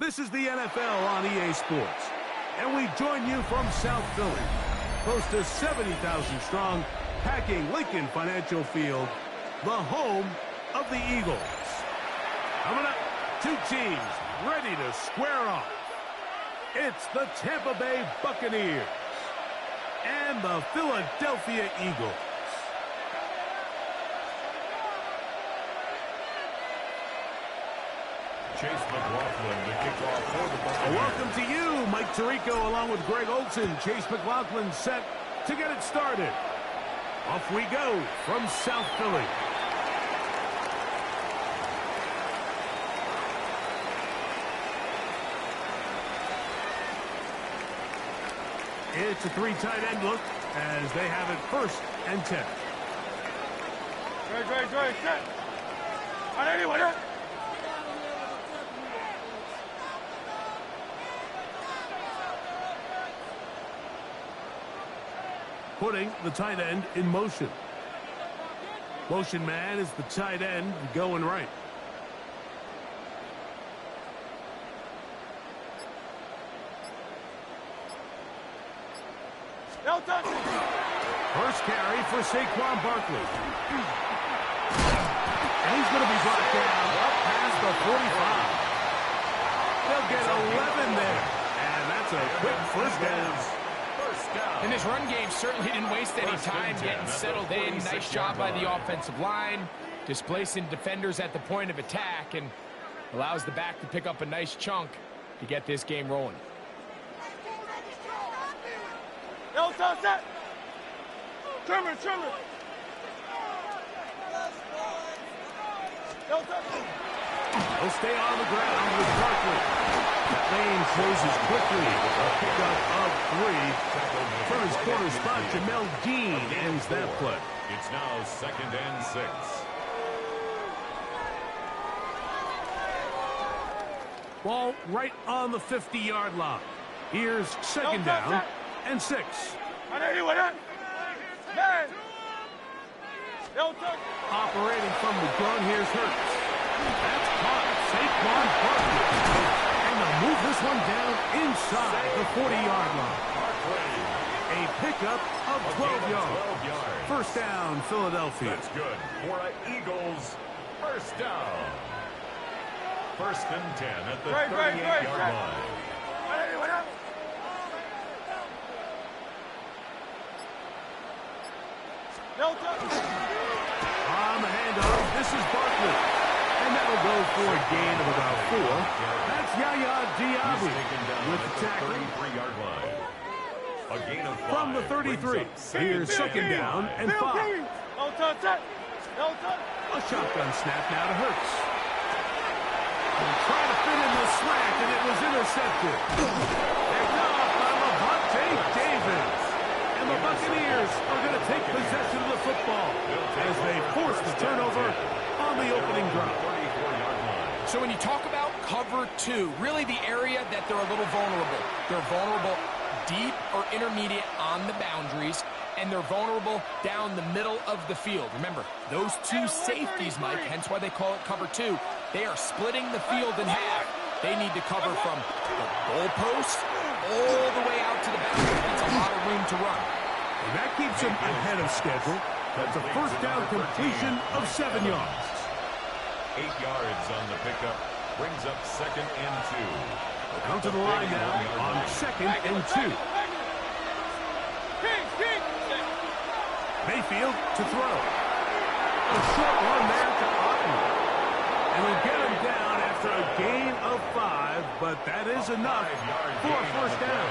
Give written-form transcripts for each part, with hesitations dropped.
This is the NFL on EA Sports, and we join you from South Philly, close to 70,000 strong, packing Lincoln Financial Field, the home of the Eagles. Coming up, two teams ready to square off. It's the Tampa Bay Buccaneers and the Philadelphia Eagles. Chase McLaughlin to kick off for the Buccaneers. Welcome to you, Mike Tirico, along with Greg Olson. Chase McLaughlin set to get it started. Off we go from South Philly. It's a three tight end look as they have it 1st and 10. Great, set. Anyone else? Putting the tight end in motion. Motion man is the tight end going right. No touch. First carry for Saquon Barkley. And he's going to be brought down up past the 45. They'll get 11 there. And that's a quick first down. And this run game certainly didn't waste any time getting settled in. Nice job by the offensive line, displacing defenders at the point of attack, and allows the back to pick up a nice chunk to get this game rolling. No touch, set. Trimmer. No touch. He'll stay on the ground with Barkley. That lane closes quickly with a pickup of 3. From his corner spot, Jamel Dean ends that play. It's now 2nd and 6. Ball right on the 50-yard line. Here's 2nd down and 6. Anyone else? Man. No touch. Operating from the gun, here's Hurts. That's caught. Saquon Barkley. And they'll move this one down inside the 40-yard line. A pickup of 12 yards. First down, Philadelphia. That's good for an Eagles first down. 1st and 10 at the 38-yard line. Anyone else? No touch. On the handoff, this is Barkley. And that'll go for a gain of about 4. That's Yaya Diaby with the tackle. 33-yard line. A gain of 5. From the 33. Here's 2nd down and 5. No touch, set. No touch. A shotgun snap now to Hurts. Trying to fit in the slant, and it was intercepted. Picked off by Levante Davis. And the Buccaneers are going to take possession of the football as they force the turnover on the opening drive. So when you talk about cover 2, really the area that they're a little vulnerable. They're vulnerable deep or intermediate on the boundaries, and they're vulnerable down the middle of the field. Remember, those two safeties, Mike, hence why they call it cover 2, they are splitting the field in half. They need to cover from the goalpost all the way out to the boundary. That's a lot of room to run. And that keeps them ahead of schedule. That's a first down completion of 7 yards. 8 yards on the pickup. Brings up 2nd and 2. Out to the line now on 2nd and 2. Mayfield to throw. A short one there to Otten. And we get him down after a gain of 5, but that is enough for a first down.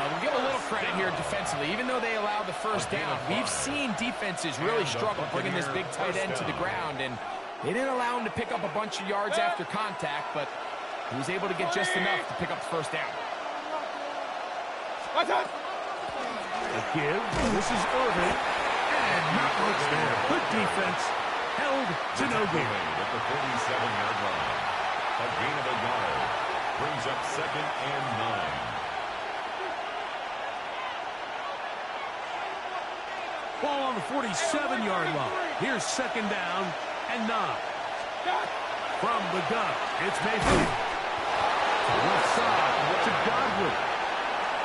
We'll give a little credit here defensively. Even though they allow the first down, we've seen defenses really struggle bringing this big tight end to the ground, and they didn't allow him to pick up a bunch of yards after contact, but he was able to get just enough to pick up the first down. A give. This is Irving. And not much there. Good defense. Held to no gain. At the 47-yard line. A gain of a yard. Brings up 2nd and 9. Ball on the 47-yard line. Here's 2nd down and 9. From the gun, it's Mayfield. Left side to Godwin.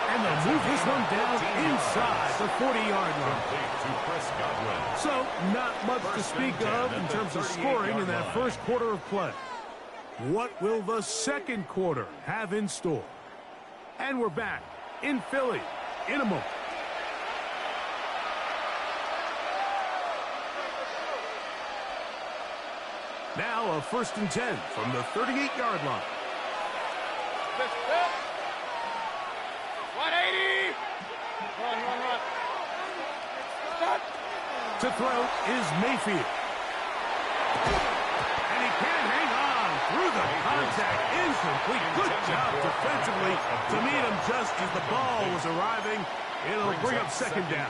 And they'll move this one down inside the 40-yard line. So, not much to speak of in terms of scoring in that first quarter of play. What will the second quarter have in store? And we're back in Philly in a moment. Now a 1st and 10 from the 38-yard line. 180! Run. Stop! To throw is Mayfield. And he can't hang on through the contact. Incomplete. Good job defensively to meet him just as the ball was arriving. It'll bring up 2nd down.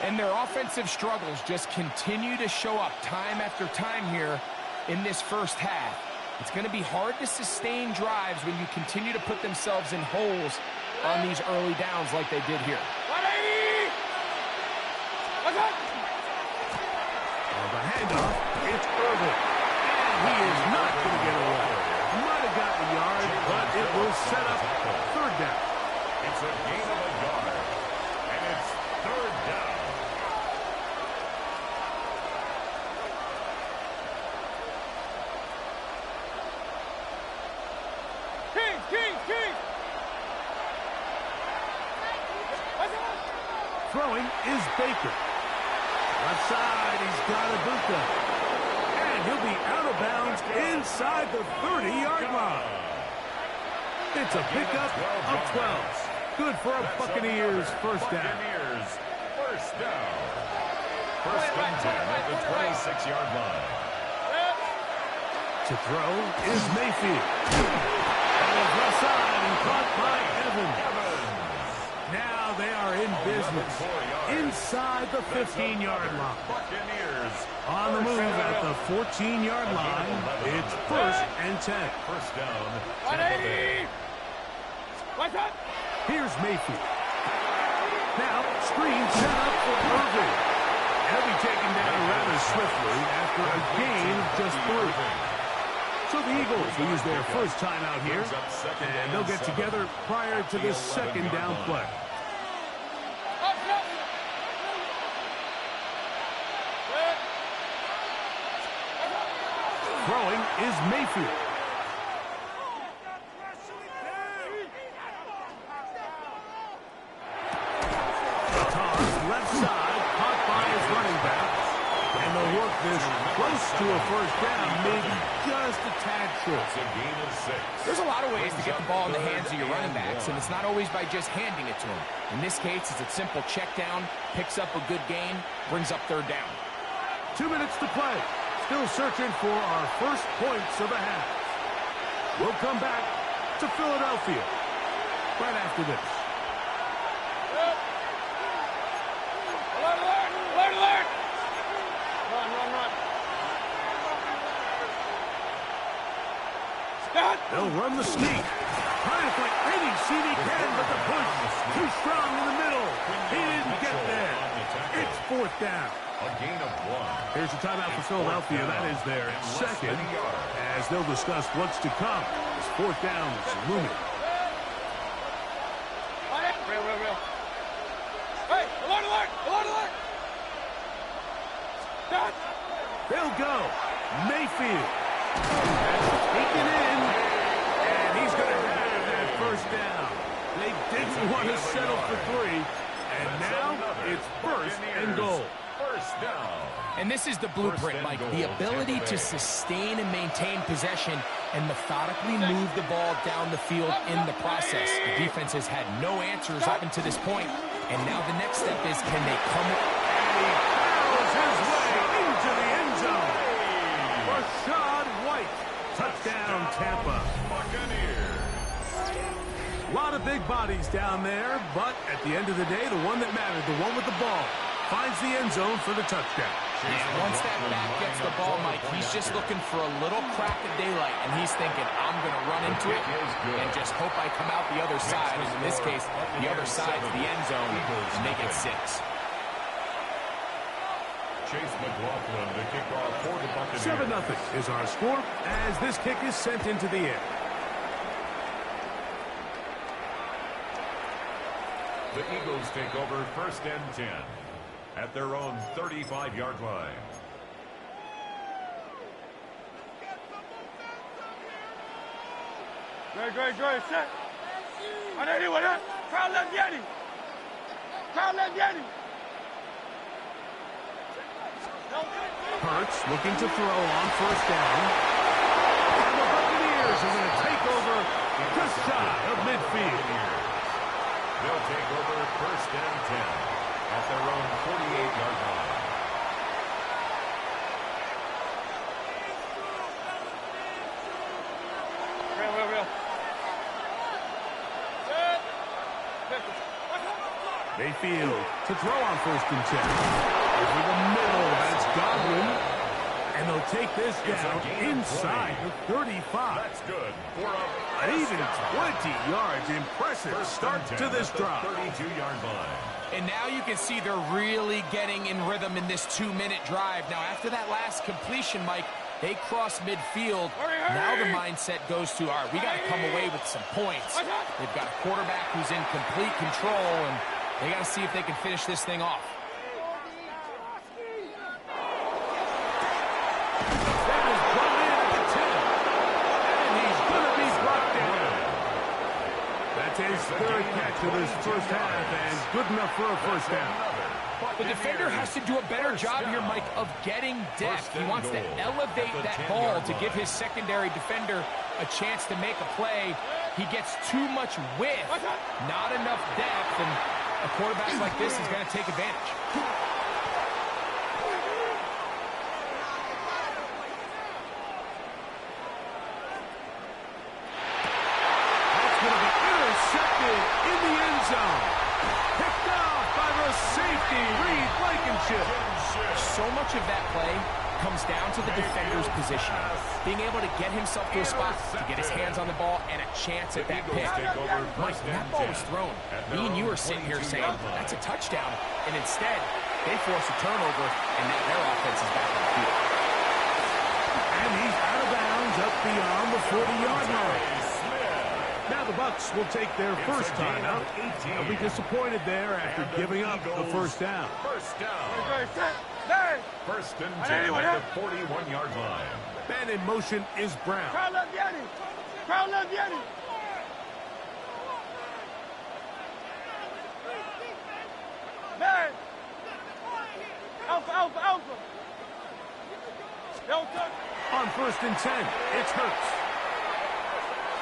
And their offensive struggles just continue to show up time after time here in this first half. It's going to be hard to sustain drives when you continue to put themselves in holes on these early downs like they did here. 180! What's up? The handoff, it's Irvin. And he is not going to get away. Might have gotten a yard, but it will set up 3rd down. It's a gain of a yard. And it's 3rd down. King! Throwing is Baker. Left side, he's got Ibuka. And he'll be out of bounds inside the 30-yard line. It's a pickup of 12. Good for a Buccaneers 1st down. Buccaneers 1st down. 1st and 10 at the 26-yard line. To throw is Mayfield. And it's left side and caught by Evans. Now they are in business inside the 15-yard line. Buccaneers on the move at the 14-yard line. It's 1st and 10. 1st down. 180! What's up? Here's Mayfield. Now screen set up for Irvin. He'll be taken down rather swiftly after a gain of just 3. So the Eagles will use their first timeout here, and they'll get together prior to this 2nd down play. Throwing is Mayfield. Toss left side, caught by his running back. And they'll work this close to a 1st down, maybe just a tad short. It's a gain of 6. There's a lot of ways to get the ball in the hands of your running backs, and it's not always by just handing it to them. In this case, it's a simple check down, picks up a good gain, brings up 3rd down. 2 minutes to play. Still searching for our first points of the half. We'll come back to Philadelphia right after this. Alert! Run. Stop! They'll run the sneak. Trying to play any seed he can, but the push too strong in the middle. He didn't get there. It's 4th down. A gain of 1. Here's a timeout for Philadelphia. That is their 2nd, as they'll discuss what's to come. This 4th down is looming. Real. Hey, alert! Stop! They'll go. Mayfield. Taken in. And he's going to have that 1st down. They didn't want to settle for 3. And now it's 1st and goal. 1st down. And this is the blueprint, Mike. The ability to sustain and maintain possession and methodically move the ball down the field in the process. The defense has had no answers up until this point. And now the next step is, can they come? And he barrels his way into the end zone. Rashad White. Touchdown, Tampa. Buccaneers. A lot of big bodies down there, but at the end of the day, the one that mattered, the one with the ball, finds the end zone for the touchdown. Yeah, once that back gets the ball, Mike, he's just looking for a little crack of daylight, and he's thinking, I'm going to run into it and just hope I come out the other side. And in this case, the other side's the end zone, and they get 6. Chase McLaughlin to kick off for the Buccaneers. 7-0 is our score as this kick is sent into the air. The Eagles take over 1st and 10 at their own 35-yard line. Great, set. Crowd left Yeti. Hurts looking to throw on 1st down. And the Buccaneers are going to take over just shy of midfield. They'll take over 1st and 10 at their own 48-yard line. Real. Mayfield to throw on 1st and 10. Over the middle, that's Godwin. And they'll take this down inside the 35. That's good. An even 20 yards. Impressive start to this drive. 32-yard line. And now you can see they're really getting in rhythm in this 2-minute drive. Now, after that last completion, Mike, they cross midfield. Now the mindset goes to, all right, we got to come away with some points. They've got a quarterback who's in complete control, and they got to see if they can finish this thing off. That is brought in at the 10. And he's going to be brought down. That's his 3rd catch of this 1st half, and good enough for a 1st down. The defender has to do a better job here, Mike, of getting depth. He wants to elevate that ball to give his secondary defender a chance to make a play. He gets too much width, not enough depth, and a quarterback like this is going to take advantage. That's going to be intercepted in the end zone. Picked off by the safety, Reed Blankenship. So much of that play comes down to the defender's positioning. Being able to get himself to a spot, to get his hands on the ball, and a chance at that pick. Mike, that ball was thrown. Me and you are sitting here saying, that's a touchdown. And instead, they force a turnover, and now their offense is back on the field. And he's out of bounds up beyond the 40-yard line. Now the Bucs will take their first time out. They'll be disappointed there after giving up the 1st down. 1st down. 1st and 10 at the 41-yard line. Man in motion is Brown. Crowd left Yeti. Man. Alpha. On 1st and 10, it's Hurts.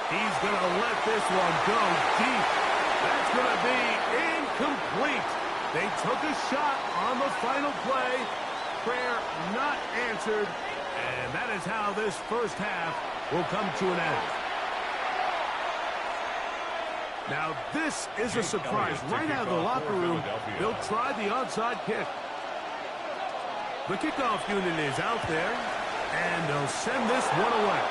He's going to let this one go deep. That's going to be incomplete. They took a shot on the final play. Prayer not answered. And that is how this 1st half will come to an end. Now, this is a surprise. Right out of the locker room, they'll try the onside kick. The kickoff unit is out there, and they'll send this one away.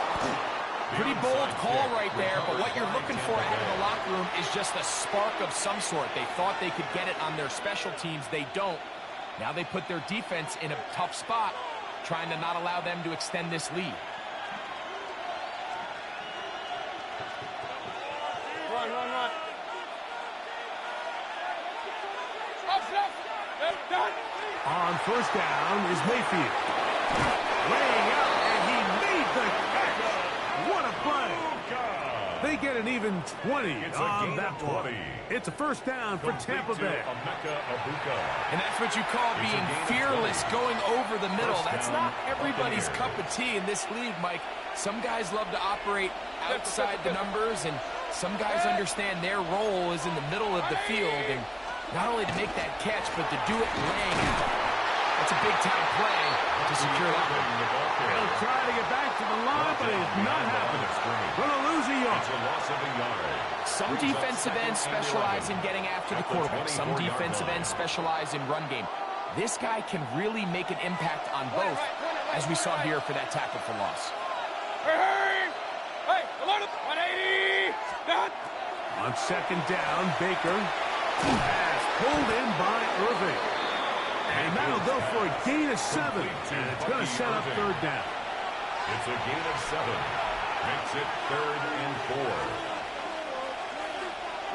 Pretty bold call right there, but what you're looking for out of the locker room is just a spark of some sort. They thought they could get it on their special teams. They don't. Now they put their defense in a tough spot, trying to not allow them to extend this lead. Run. On 1st down is Mayfield. Laying out, and he made the catch. What a play. They get an even 20 on that one. It's a 1st down for Tampa Bay. And that's what you call being fearless, going over the middle. That's not everybody's cup of tea in this league, Mike. Some guys love to operate outside the numbers, and some guys understand their role is in the middle of the field. And not only to make that catch, but to do it laying out. That's a big-time play to secure that one. He'll try to get back to the line, but it's not happening. Going to lose a yard. Some defensive ends specialize in getting after the quarterback. Some defensive ends specialize in run game. This guy can really make an impact on both, as we saw here for that tackle for loss. Hey, 180. On 2nd down, Baker. Pass pulled in by Irving. And that'll go for a gain of 7. And it's going to set up 3rd down. It's a gain of 7. Makes it 3rd and 4.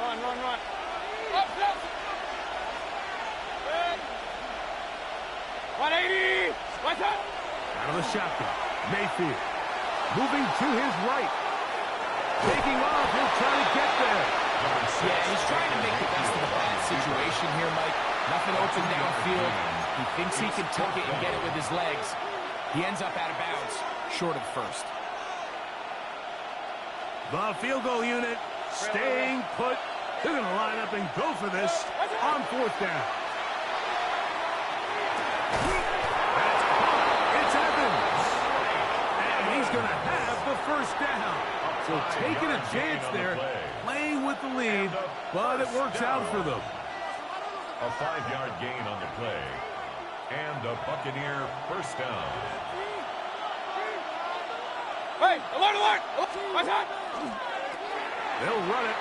Run. Out of the shotgun. Mayfield. Moving to his right. Taking off. He'll try to get there. Yeah, he's trying to make the best of a bad situation here, Mike. Nothing open downfield. He thinks he can tuck it and get it with his legs. He ends up out of bounds, short of first. The field goal unit staying put. They're going to line up and go for this on fourth down. That's caught. It's Evans. And he's going to have the first down. So taking a chance there, playing with the lead, but it works out for them. A 5-yard gain on the play. And a Buccaneer first down. Hey, alert! Watch out! They'll run it.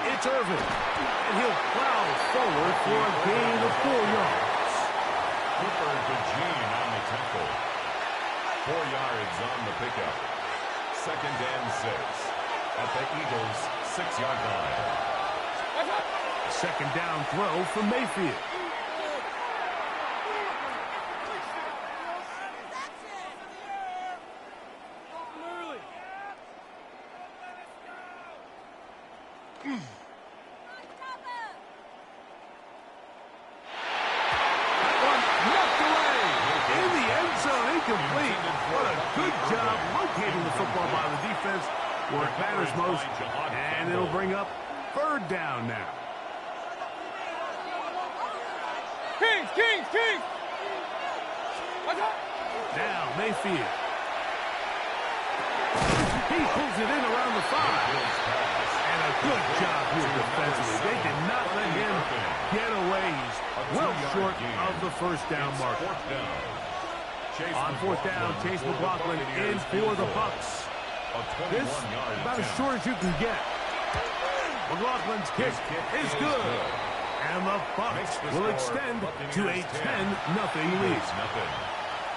It's Irvin. And he'll plow forward for a gain of 4 yards. Cooper DeJean on the tackle. 4 yards on the pickup. 2nd and 6 at the Eagles' 6-yard line. Second down throw for Mayfield. Incomplete. What a good job locating the football by the defense where it matters most. And it'll bring up 3rd down now. Kings! Now Mayfield. He pulls it in around the 5. And a good job here defensively. They did not let him get away. He's well short of the first down marker. On 4th down, Chase McLaughlin in for the Bucs. This about as short as you can get. McLaughlin's kick is good. And the Bucs will extend to a 10-0 lead.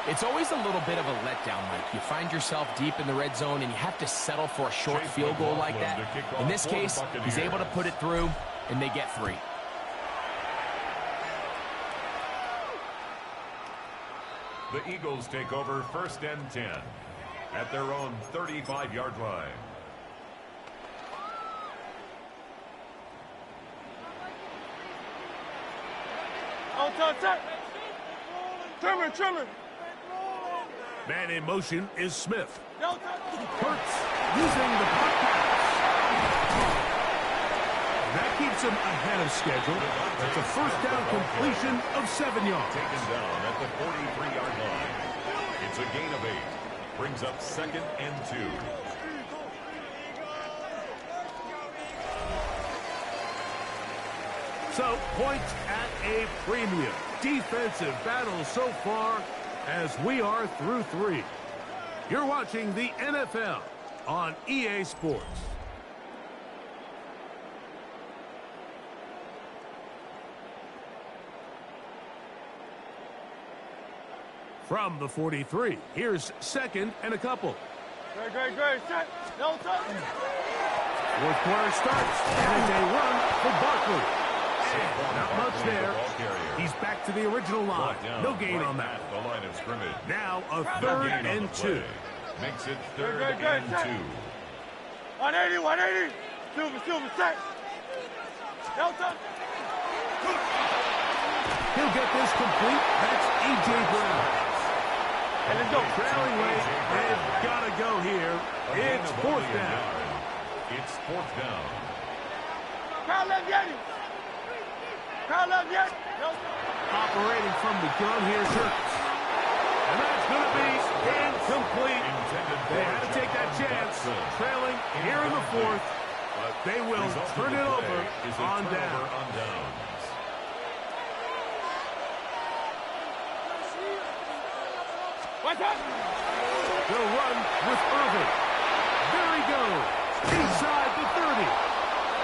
It's always a little bit of a letdown, Mike. You find yourself deep in the red zone and you have to settle for a short field goal like that. In this case, he's able to put it through, and they get 3. The Eagles take over 1st and 10 at their own 35-yard line. Outside. Trimmer. Man in motion is Smith. Hurts using the punt pass. That keeps him ahead of schedule. That's a first down completion of 7 yards. Taken down at the 43-yard line. It's a gain of 8. Brings up 2nd and 2. So, points at a premium. Defensive battle so far as we are through 3. You're watching the NFL on EA Sports. From the 43, here's 2nd and a couple. Great. Set. No touch. 4th quarter starts, and it's a run for Barkley. Not much there. He's back to the original line. No gain on that. The line of scrimmage. Now a 3rd and 2. Makes it 3rd and 2. 180. Silver, set. No touch. He'll get this complete. That's A.J. Brown. And let's go. Trailing late. They've got to go here. It's 4th down. It's 4th down. Crowd left yet. No. Operating from the gun, here's Hurts. And that's going to be incomplete. They had to take that chance. Trailing here in the 4th. But they will turn it over on down. Watch out. They'll run with Irvin. There he goes. Inside the 30.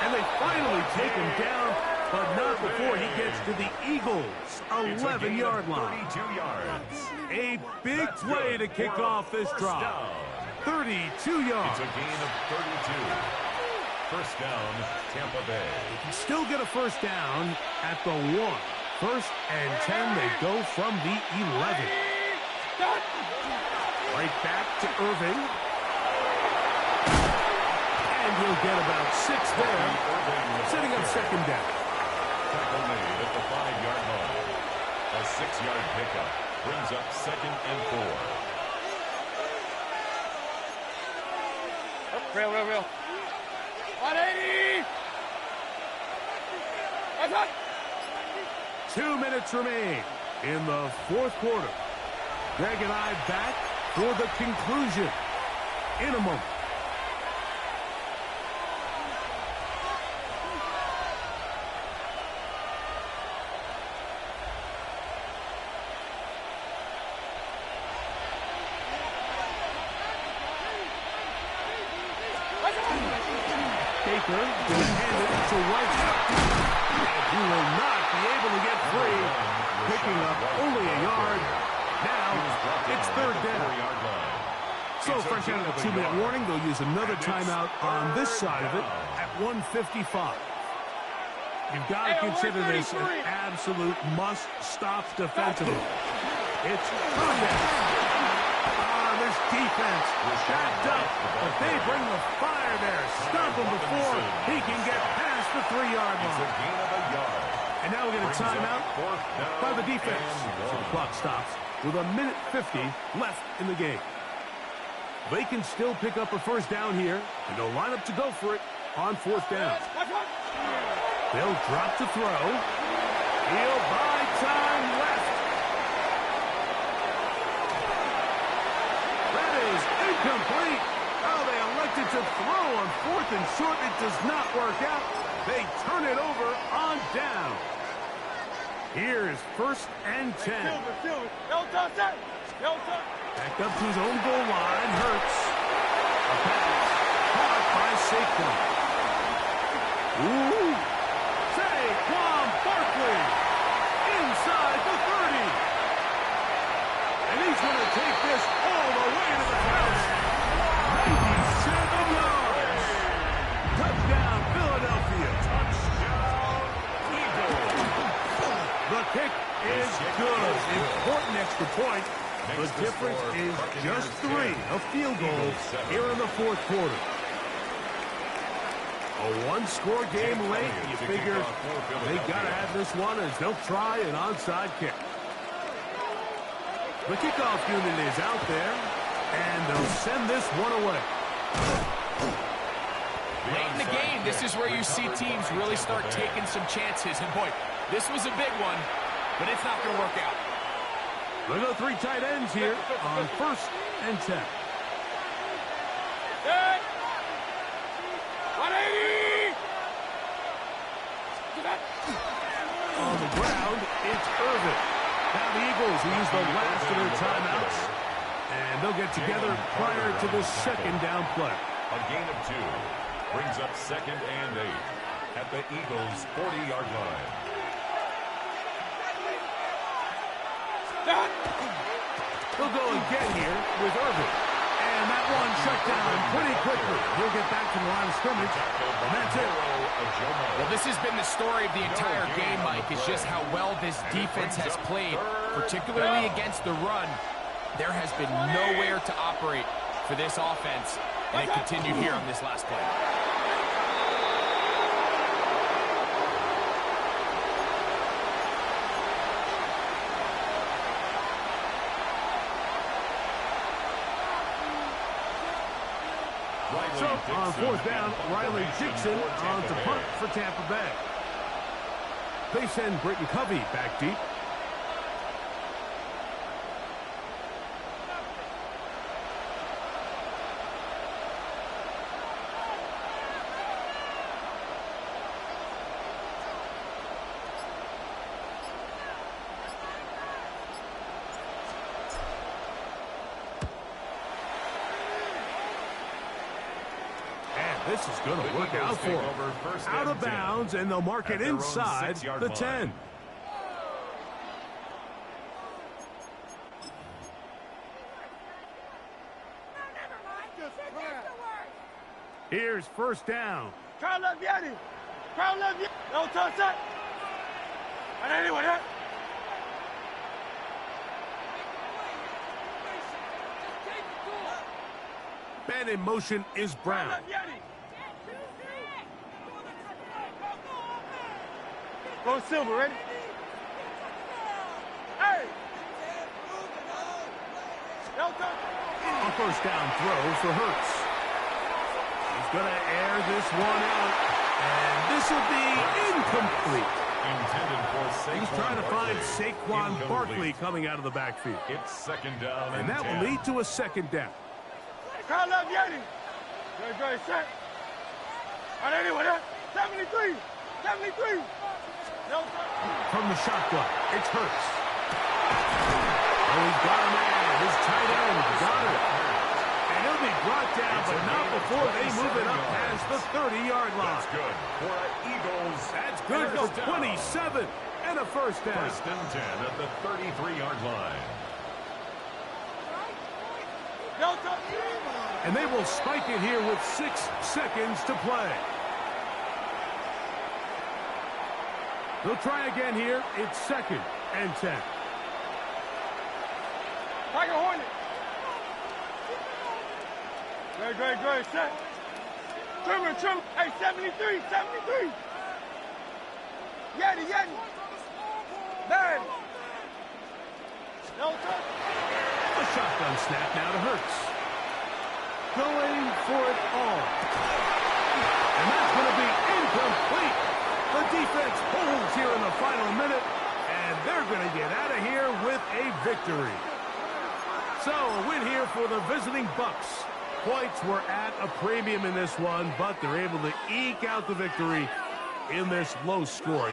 And they finally take him down, but not before he gets to the Eagles' 11-yard line. 32 yards. A big play to kick off this drive. 32 yards. It's a gain of 32. First down, Tampa Bay. They can still get a first down at the 1. 1st and 10, they go from the 11. Right back to Irving. And he'll get about 6 there, setting up second down. Tackle made at the 5-yard line. A 6-yard pickup brings up 2nd and 4. Real. 180! That's right! 2 minutes remain in the fourth quarter. Greg and I back for the conclusion in a moment. Baker going to hand it to White. And he will not be able to get free. Picking up only a yard. Now it's third down. So fresh out of a 2-minute warning, they'll use another timeout on this side of it at 1:55. You've got to consider this an absolute must-stop defensively. It's this defense backed up, but they bring the fire there. Stop him before he can get past the 3-yard line. And now we get a timeout by the defense. So the clock stops with 1:50 left in the game. They can still pick up a first down here, and they'll line up to go for it on 4th down. They'll drop to throw. He'll buy time left. That is incomplete. Oh, they elected to throw on 4th and short. It does not work out. They turn it over on down. Here's 1st and 10. Back up to his own goal line. Hurts. A pass. Caught by Saquon. Ooh. Saquon Barkley. Inside the 30. And he's going to take this all the way to the house. 97 yards. Touchdown, Philadelphia. Touchdown, Eagles. The kick is good. Important extra point. The difference is just 3, a field goal here in the fourth quarter. A 1-score game late. You figure they got to have this one as they'll try an onside kick. The kickoff unit is out there, and they'll send this one away. Late in the game, this is where you see teams really start taking some chances. And boy, this was a big one, but it's not going to work out. We go 3 tight ends here on 1st and 10. 180! On the ground, it's Irving. Now the Eagles will use the last of their timeouts, and they'll get together prior to the 2nd down play. A gain of 2 brings up 2nd and 8 at the Eagles' 40-yard line. He'll go again here with Irving. And that one shut down pretty quickly. He'll get back to the line of scrimmage, and that's it. Well, this has been the story of the entire game, Mike, is just how well this defense has played, particularly against the run. There has been nowhere to operate for this offense, and it continued here on this last play. So, on 4th down, Riley Dixon on to punt for Tampa Bay. They send Britton Covey back deep. This is going to work out for them. Out of bounds, and they'll mark it inside the 10. Here's 1st down. No touch that. and in motion is Brown. Go Silver, ready? Hey! A first down throw for Hurts. He's going to air this one out, and this will be incomplete. Intended for Saquon. He's trying to find Barkley. Saquon Barkley coming out of the backfield. It's second down And that 10. will lead to a second down. Crowd left Yeti. Good, set. All right, anyway, 73. 73. No, From the shotgun, it's Hurts. Oh, he's got a man. His tight end got it. And he'll be brought down, but not before they move it up past the 30-yard line. That's good for an Eagles. That's good for 27 and a first down. First and 10 at the 33-yard line. And they will spike it here with 6 seconds to play. They'll try again here. It's second and 10. Tiger Hornet. Good, set. Trimmer. Hey, 73. Yeti. Man. No, A shotgun snap now to Hurts. Going for it all. And that's going to be incomplete. The defense holds here in the final minute, and they're going to get out of here with a victory. So, a win here for the visiting Bucs. Points were at a premium in this one, but they're able to eke out the victory in this low scoring.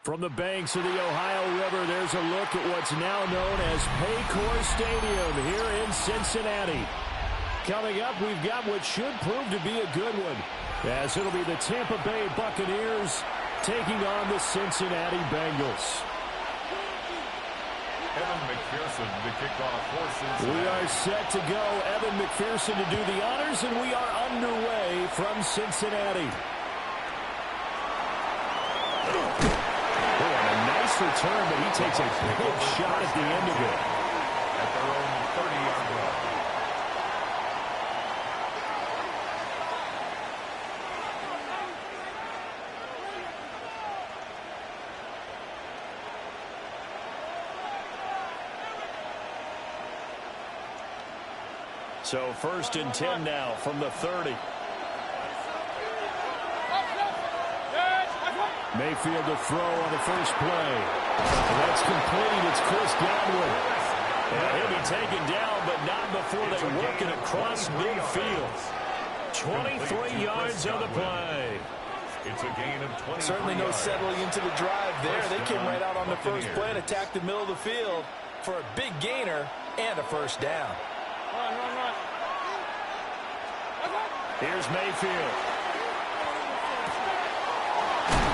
From the banks of the Ohio River, there's a look at what's now known as Paycor Stadium here in Cincinnati. Coming up, we've got what should prove to be a good one, as it'll be the Tampa Bay Buccaneers taking on the Cincinnati Bengals. Evan McPherson to kick off for Cincinnati. We are set to go. Evan McPherson to do the honors, and we are underway from Cincinnati. Return, but he takes a big shot at the end of it. At their own 30-yard line. So 1st and 10 now from the 30. Mayfield to throw on the first play. That's complete. It's Chris Godwin. And he'll be taken down, but not before they work it across midfield. 23 yards on the play. It's a gain of 20. Certainly no settling into the drive there. They came right out on the first play and attacked the middle of the field for a big gainer and a first down. Run. Here's Mayfield.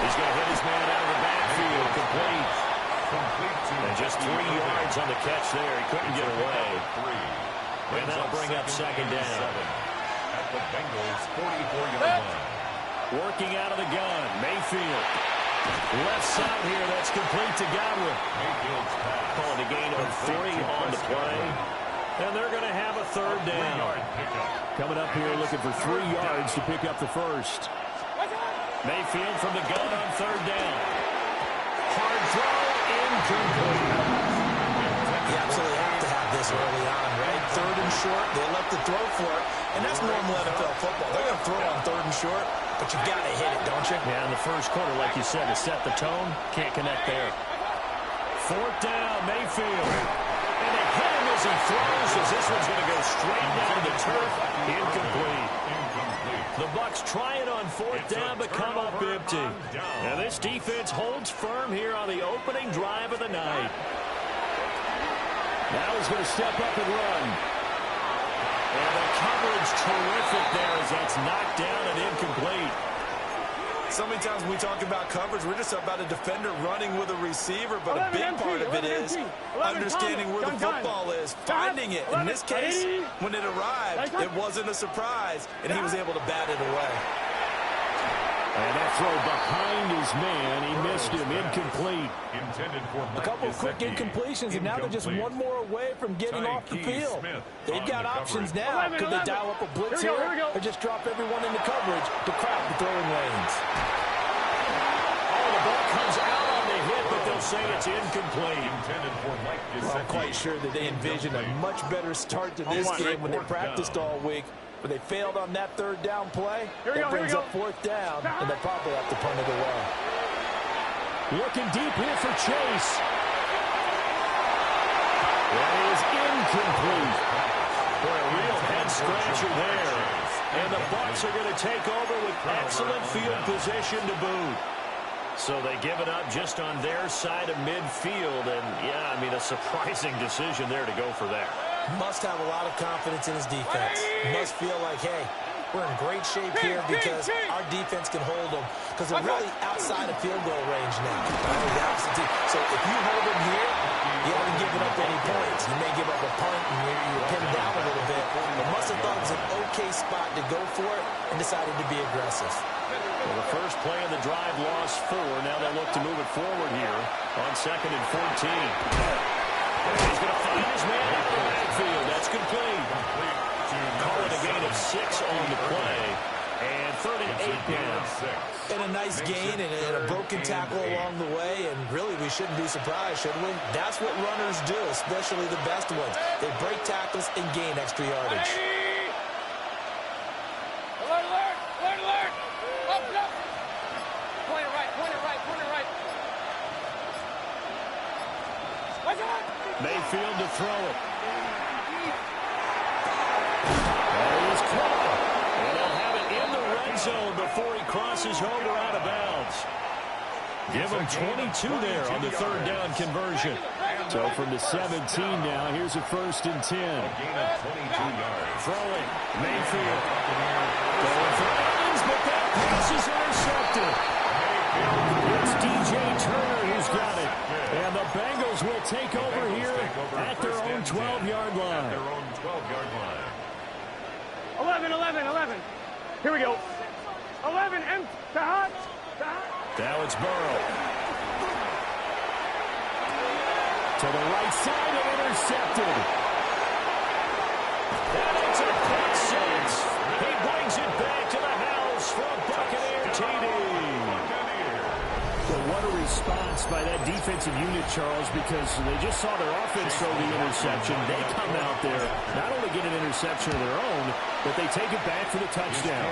He's going to hit his man out of the backfield. Complete. And just 3 yards on the catch there. He couldn't get away. And that'll bring up second down. At the Bengals' 44-yard line. Working out of the gun. Mayfield. Left side here. That's complete to Godwin. Mayfield's pass. Calling a gain of 3 on the play. And they're going to have a third down. Coming up here looking for 3 yards to pick up the first. Mayfield from the gun on third down. Hard throw, incomplete. You absolutely have to have this early on, right? 3rd and short, they elect to throw for it, and that's normal NFL football. They're going to throw on 3rd and short, but you got to hit it, don't you? Yeah, in the first quarter, like you said, to set the tone, can't connect there. 4th down, Mayfield. And they hit him as he throws, as this one's going to go straight down the turf. Incomplete. The Bucs try it on 4th down, but come up empty. And this defense holds firm here on the opening drive of the night. Now he's going to step up and run. And the coverage terrific there as that's knocked down and incomplete. So many times when we talk about coverage, we're just about a defender running with a receiver, but a big part of it is understanding where the football is, finding it. In this case, when it arrived, it wasn't a surprise, and he was able to bat it away. And that throw behind his man, he missed him, incomplete. A couple of quick incompletions, and now they're just one more away from getting off the field. They've got options now. Could they dial up a blitz here, or just drop everyone into coverage to crowd the throwing lanes? Oh, the ball comes out on the hit, but they'll say it's incomplete. Well, I'm quite sure that they envisioned a much better start to this game when they practiced all week. But they failed on that 3rd down play. That brings up 4th down, and they'll probably have to punt it away. Looking deep here for Chase. That is incomplete. Boy, a real head-scratcher there. And the Bucs are going to take over with excellent field position to boot. So they give it up just on their side of midfield. And, yeah, I mean, a surprising decision there to go for that. Must have a lot of confidence in his defense. Must feel like, hey, we're in great shape here because our defense can hold them because they're really outside of field goal range now. So if you hold them here, you haven't given up any points. You may give up a punt and you're pinned down a little bit. But must have thought it was an okay spot to go for it and decided to be aggressive. Well, the first play of the drive lost 4. Now they look to move it forward here on 2nd and 14. And he's going to find his man out of the backfield. That's complete. Call it a gain of 6 on the play. And 3rd and 8 now. And a nice gain and a broken tackle along the way. And really, we shouldn't be surprised, should we? That's what runners do, especially the best ones. They break tackles and gain extra yardage. Alert! Up! Point it right. Mayfield to throw it. That is caught. And they'll have it in the red zone before he crosses over out of bounds. Give them 22 there on the third down conversion. So from the 17 now, here's a 1st and 10. A gain of 22 yards. Throwing, Mayfield. Going for Evans, but that pass is intercepted. It's DJ Turner who's got it. And the Bengals will take over here at their own 12-yard line. 11. Here we go. 11, empty. Now it's Burrow. To the right side and intercepted. And it's a pick six. He brings it back to the house for a Buccaneer TD. Well, what a response by that defensive unit, Charles, because they just saw their offense throw the interception. They come out there, not only get an interception of their own, but they take it back for the touchdown.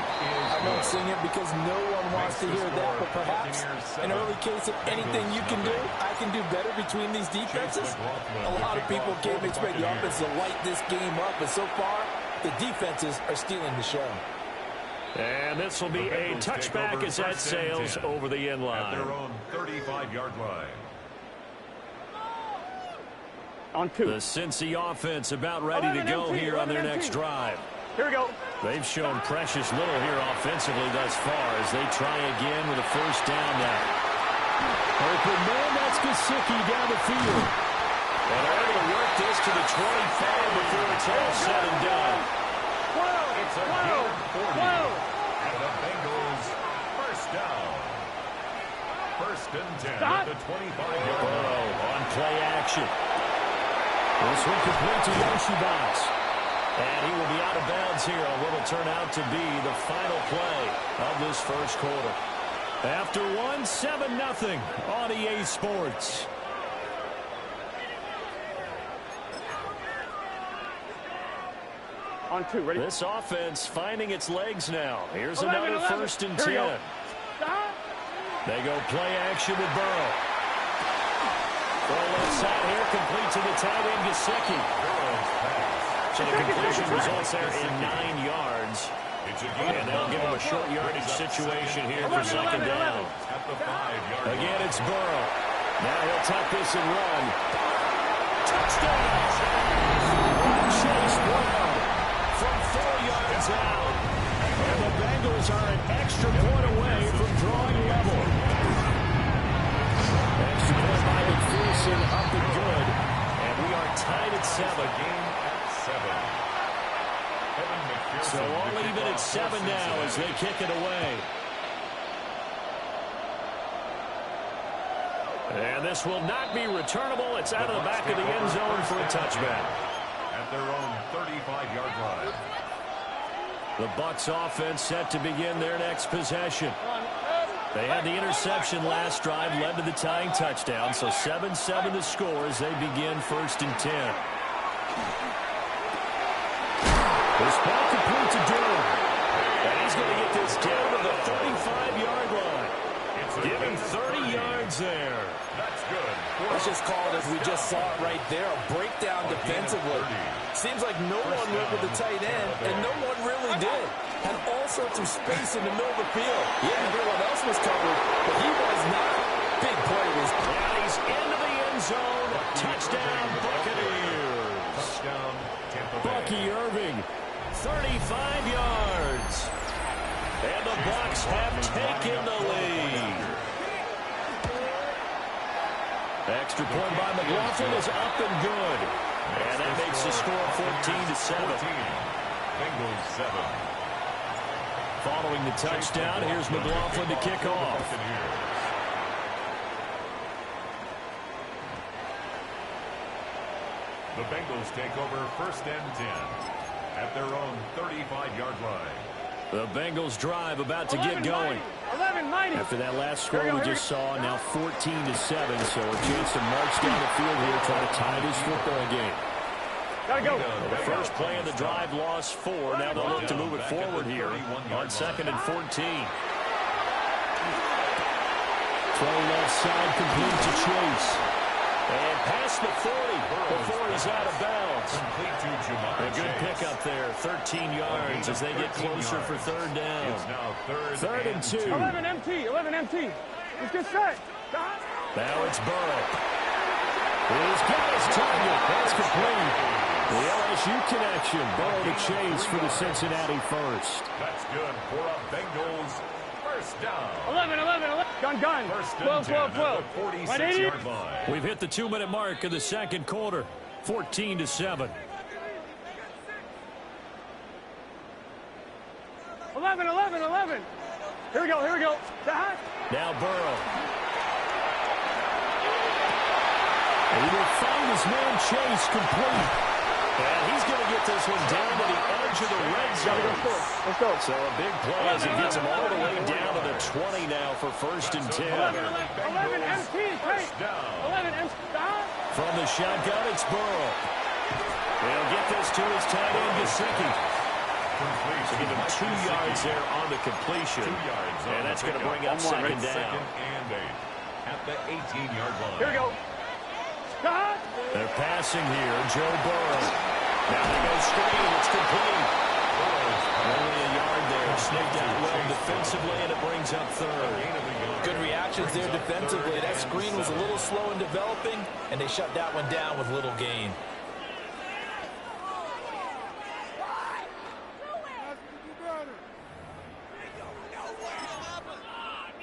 I'm not saying it because no one wants to hear that, but perhaps an early case of anything you can do, I can do better between these defenses. A lot of people can't expect the offense to light this game up, but so far, the defenses are stealing the show. And this will be a touchback as that sails over the end line. At their own 35-yard line. On 2. The Cincy offense about ready to go here on their next drive. Here we go. They've shown precious little here offensively thus far as they try again with a 1st down now. Open man, that's Gesicki down the field. And they're able to work this to the 25 before it's all said and done. It's a gain of 40. And the Bengals 1st down. 1st and 10 at the 25-yard Burrow line. on play action. This one complete to Yoshibox. And he will be out of bounds here on what will turn out to be the final play of this 1st quarter. After 7-0 on EA Sports. On 2, ready? This offense finding its legs now. Here's another 1st and 10. They go play action with Burrow. Throw left side here, complete to the tight end, Gesicki. So the completion results there in 9 yards. And they'll give him a short yardage situation here for 2nd down. Again, it's Burrow. Now he'll tuck this and run. Touchdown! Chase Brown from 4 yards out. And the Bengals are an extra point away from drawing level. Extra point by McPherson, up and good. And we are tied at 7. Game at 7. So all even at 7 now as they kick it away. And this will not be returnable. It's out of the back of the end zone for a touchback. At their own 35-yard line. The Bucs offense set to begin their next possession. They had the interception last drive, led to the tying touchdown. So 7-7 the score as they begin 1st and 10. This ball complete to Durham. And he's going to get this down to the 35-yard line. Give him 30 yards there. That's good. Let's just call it as we just saw it right there, a breakdown defensively. Seems like no one went with the tight end, and no one really did. Had all sorts of space in the middle of the field. Yeah, everyone else was covered, but he was not. Big play was. And he's into the end zone. Touchdown, Buccaneers. Touchdown, Tampa Bay. Bucky Irving, 35 yards. And the Bucs have taken the lead. Extra point by McLaughlin is up and good. And that makes the score 14-7. Bengals 7. Following the touchdown, here's McLaughlin to kick off. The Bengals take over 1st and 10 at their own 35-yard line. The Bengals drive about to get going. 11, After that last score we just saw, now 14-7, so a chance to march down the field here, try to tie this football game. Gotta go. Well, the first play of the drive lost 4. Now they'll look to move it forward here on 2nd and 14. Throw left side complete to Chase. And past the 40 before he's out of bounds. A good pickup there, 13 yards as they get closer for 3rd down. It's now 3rd and 2. 11 empty. Let's get set. Now it's Burrow. He's got his target. That's complete. The LSU connection. Burrow to chase for the Cincinnati first. That's good for a Bengals first down. 11. Gun. First and 12. 10 at the 46-yard line. We've hit the 2-minute mark of the second quarter. 14-7. 11. Here we go. Now Burrow. He will find his man Chase complete. And he's going to get this one down to the edge of the red zone. Let's go. So a big play as he gets him all the way down to the 20 now for first and 10. 11 MT. First down. 11 MT. From the shotgun, it's Burrow. They'll get this to his tight end, Gesicki. So give him 2 yards there on the completion. 2 yards. And that's going to bring up second down. Second and 8 at the 18-yard line. Here we go. They're passing here, Joe Burrow. Now they go screen, it's complete. Only a yard there, sniffed out well defensively, and it brings up third. Good reactions there defensively. That screen was a little slow in developing, and they shut that one down with little gain.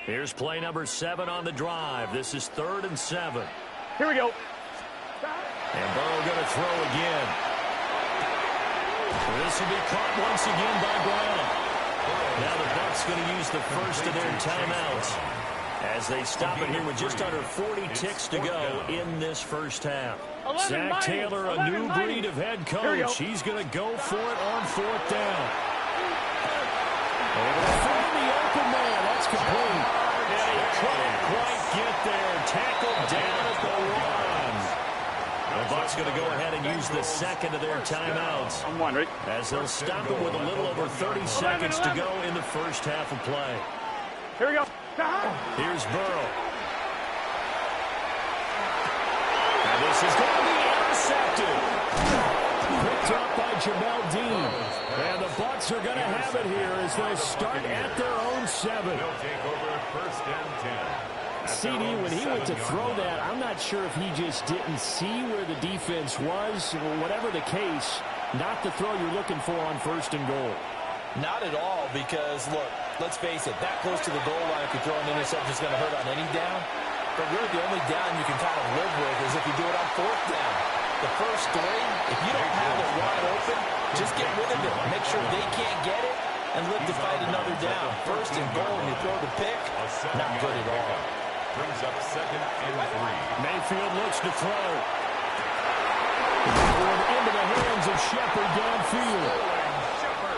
Here's play number 7 on the drive. This is 3rd and 7. Here we go. And Burrow going to throw again. This will be caught once again by Brown. Now the Bucs going to use the first of their timeouts as they stop it here with just under 40 ticks to go in this first half. Zach Taylor, a new breed of head coach. He's going to go for it on 4th down. Able to find the open man. That's complete. And he couldn't quite get there. Tackled down at the 1. The Bucs going to go ahead and use the second of their timeouts. I'm one, right? As they'll stop it with a little over 30 seconds to go in the first half of play. Here we go. Here's Burrow. And this is going to be intercepted. Picked up by Jamel Dean. And the Bucs are going to have it here as they start at their own 7. They'll take over first and 10. CD, when he went to throw that, I'm not sure if he just didn't see where the defense was. Whatever the case, not the throw you're looking for on 1st and goal. Not at all, because, look, let's face it, that close to the goal line, if you throw an interception, is going to hurt on any down. But really, the only down you can kind of live with is if you do it on 4th down. The first 3, if you don't have it wide open, just get rid of it. Make sure they can't get it and look to fight another down. 1st and goal, and you throw the pick, not good at all. Brings up 2nd and 3. Mayfield looks to throw. Into the hands of Shepard downfield.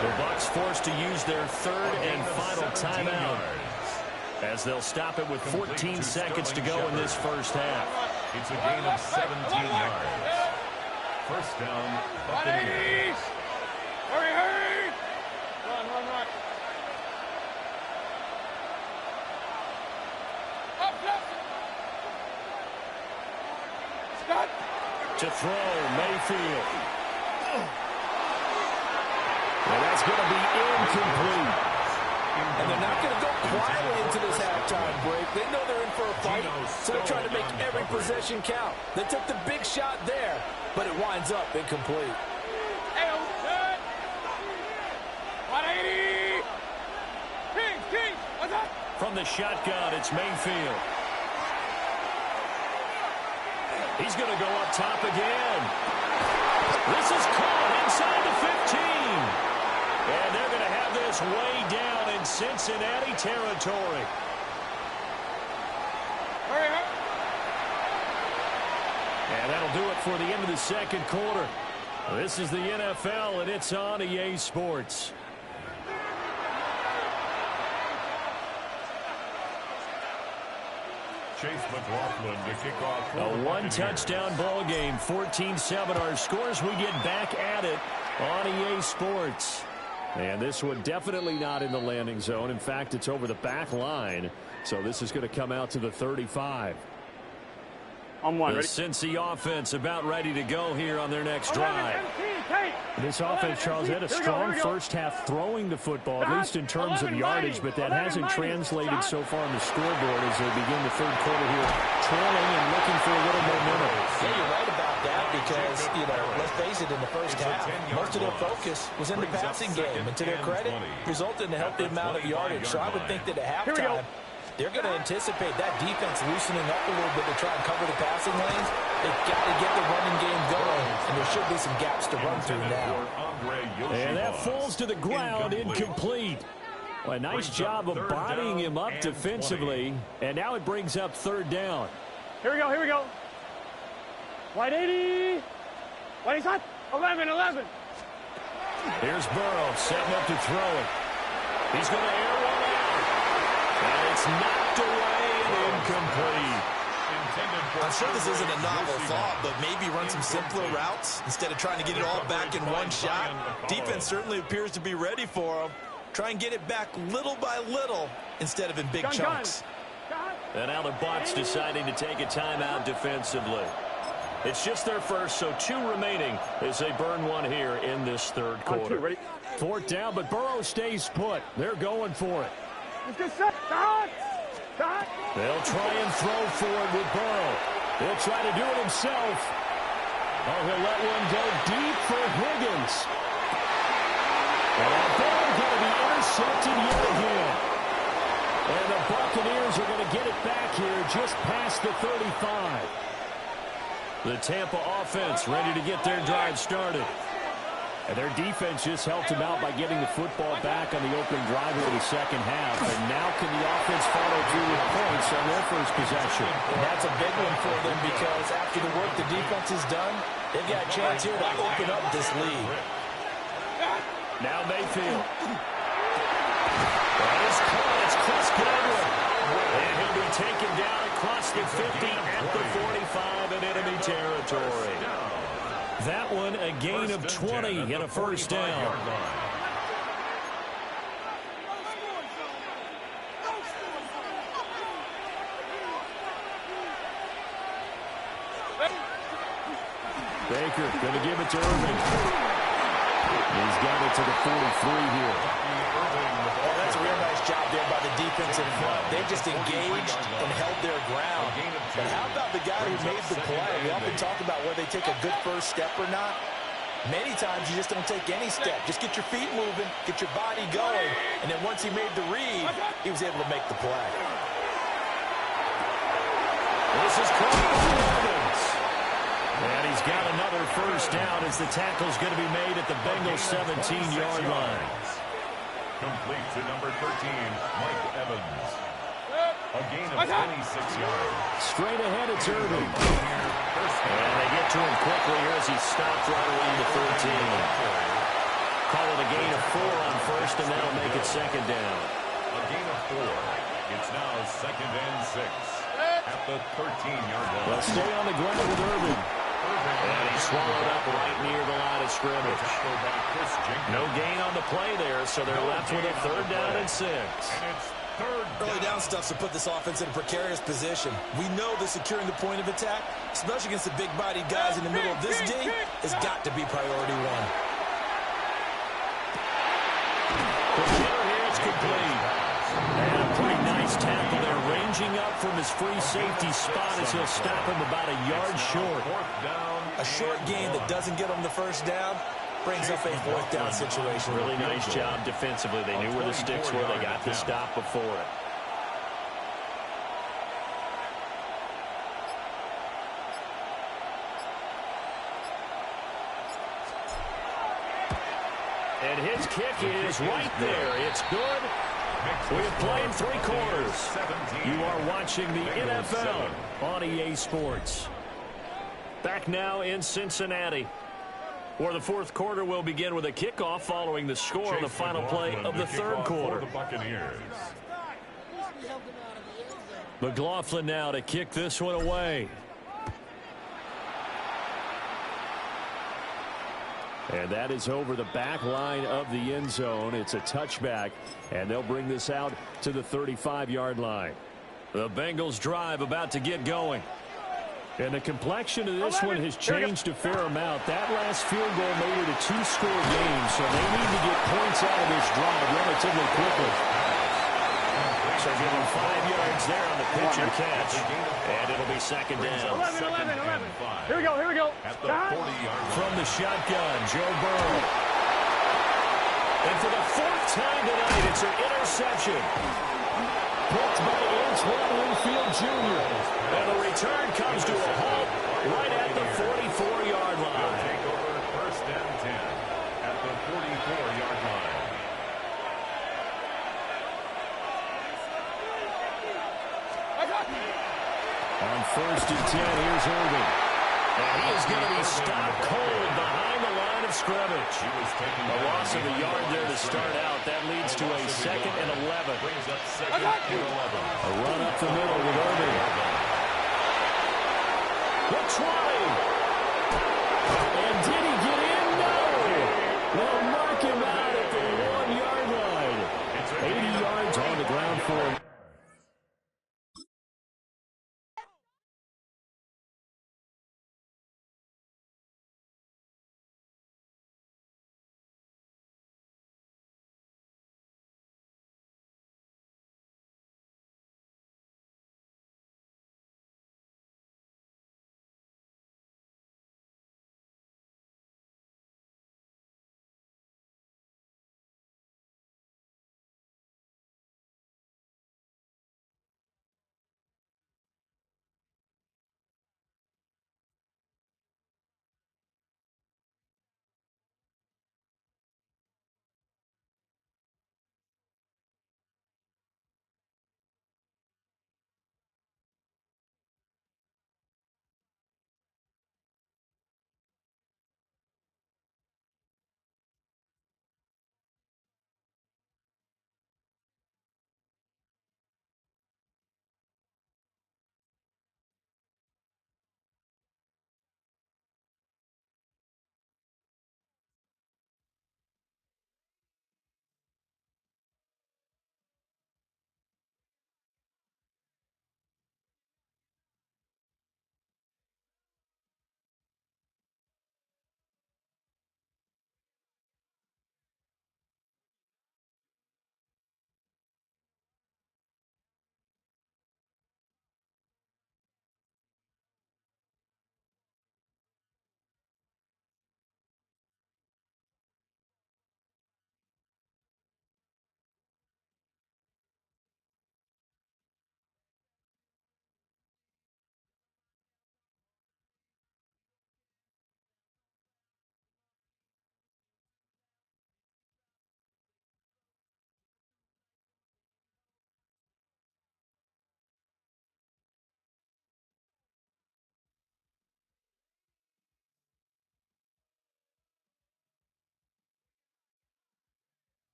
The Bucs forced to use their 3rd and final timeout as they'll stop it with 14 seconds to go in this first half. It's a gain of 17 yards. First down, Buccaneers. Hurry! Run. Stop. To throw, Mayfield. And that's going to be incomplete. And they're not going to go quietly into this halftime break. They know they're in for a fight, so they're trying to make every possession count. They took the big shot there, but it winds up incomplete. 180. King, what's up? From the shotgun, it's Mayfield. He's going to go up top again. This is caught inside the 15. And they're going to have this way down in Cincinnati territory. Hurry. And that'll do it for the end of the second quarter. This is the NFL, and it's on EA Sports. Chase McLaughlin to kick off. A one-touchdown ball game, 14-7 our scores. We get back at it on EA Sports. And this one definitely not in the landing zone. In fact, it's over the back line. So this is going to come out to the 35. On one. The Ready? Cincy offense about ready to go here on their next drive. This offense, Charles, had a strong first half throwing the football, at least in terms of yardage, but that hasn't translated so far on the scoreboard as they begin the third quarter here, trailing and looking for a little momentum. Yeah, you're right about that because, let's face it, in the first half, most of their focus was in the passing game. And to their credit, resulted in a healthy amount of yardage. So I would think that at halftime, they're going to anticipate that defense loosening up a little bit to try and cover the passing lanes. They've got to get the running game going, and there should be some gaps to run through now. And that falls to the ground, incomplete. Well, a nice job of bodying him up defensively, and now it brings up third down. Here we go, here we go. White 80. White hot. 11. Here's Burrow setting up to throw it. He's going to air one out. And it's knocked away and incomplete. I'm sure this isn't a novel thought, but maybe run some simpler routes instead of trying to get it all back in one shot. Defense certainly appears to be ready for him. Try and get it back little by little instead of in big chunks. And now the Bucs deciding to take a timeout defensively. It's just their first, so 2 remaining as they burn one here in this third quarter. Fourth down, but Burrow stays put. They're going for it. They'll try and throw for it with Burrow. He'll try to do it himself. Oh, he'll let one go deep for Higgins. And that ball going to be intercepted yet again. And the Buccaneers are going to get it back here just past the 35. The Tampa offense ready to get their drive started. And their defense just helped them out by getting the football back on the opening drive of the second half. And now can the offense follow through with points on their first possession? And that's a big one for them because after the work the defense has done, they've got a chance here to open up this lead. Now Mayfield. It's caught. It's Chris Godwin. And he'll be taken down across the 50 at the 45 in enemy territory. That one a gain of 20 and a first down. Baker going to give it to Irving. He's got it to the 43 here. Well, that's a real nice job there by the defensive front. They just engaged and held their ground. But how about the guy who made the play? We often talk about whether they take a good first step or not. Many times you just don't take any step. Just get your feet moving, get your body going, and then once he made the read, he was able to make the play. This is Evans. And he's got another first down as the tackle's going to be made at the Bengals 17-yard line. Complete to number 13, Mike Evans. A gain of 26 yards. Straight ahead, it's Irving. And they get to him quickly here as he stopped right around the 13. Call it a gain of 4 on first, and that'll make it second down. A gain of 4. It's now second and 6 at the 13-yard line. Let's stay on the ground with Irving. And he's swallowed up right near the line of scrimmage. No gain on the play there, so they're left with a third down and 6. Early down stuff to put this offense in a precarious position. We know that securing the point of attack, especially against the big-bodied guys in the middle of this D, has got to be priority 1. The hitter here is complete. And a pretty nice tackle there, ranging up from his free safety spot as he'll stop him about a yard short. A short gain that doesn't get him the first down brings up a 4th down situation. Really nice job defensively. They knew where the sticks were. They got the stop before it. And his kick is right there. It's good. We have played 3 quarters. You are watching the NFL on EA Sports. Back now in Cincinnati, where the fourth quarter will begin with a kickoff following the score on the final play of the third quarter. McLaughlin now to kick this one away. And that is over the back line of the end zone. It's a touchback, and they'll bring this out to the 35-yard line. The Bengals drive about to get going. And the complexion of this one has changed a fair amount. That last field goal made it a 2-score game, so they need to get points out of this drive relatively quickly. So give them 5 yards there on the pitch and catch, and it'll be second down. 11. Here we go. At the 40-yard line. From the shotgun, Joe Burrow. And for the 4th time tonight, it's an interception. Picked by Antoine Winfield Jr. And the return comes to a halt right at the 44-yard line. Take over first and 10 at the 44-yard line. On first and 10, here's Irving. And he is going to be stopped cold behind the line of scrimmage. A loss of a yard there to start out. That leads to a 2nd and 11. Brings up 2nd and 11. A run up the middle with Irving. The 20.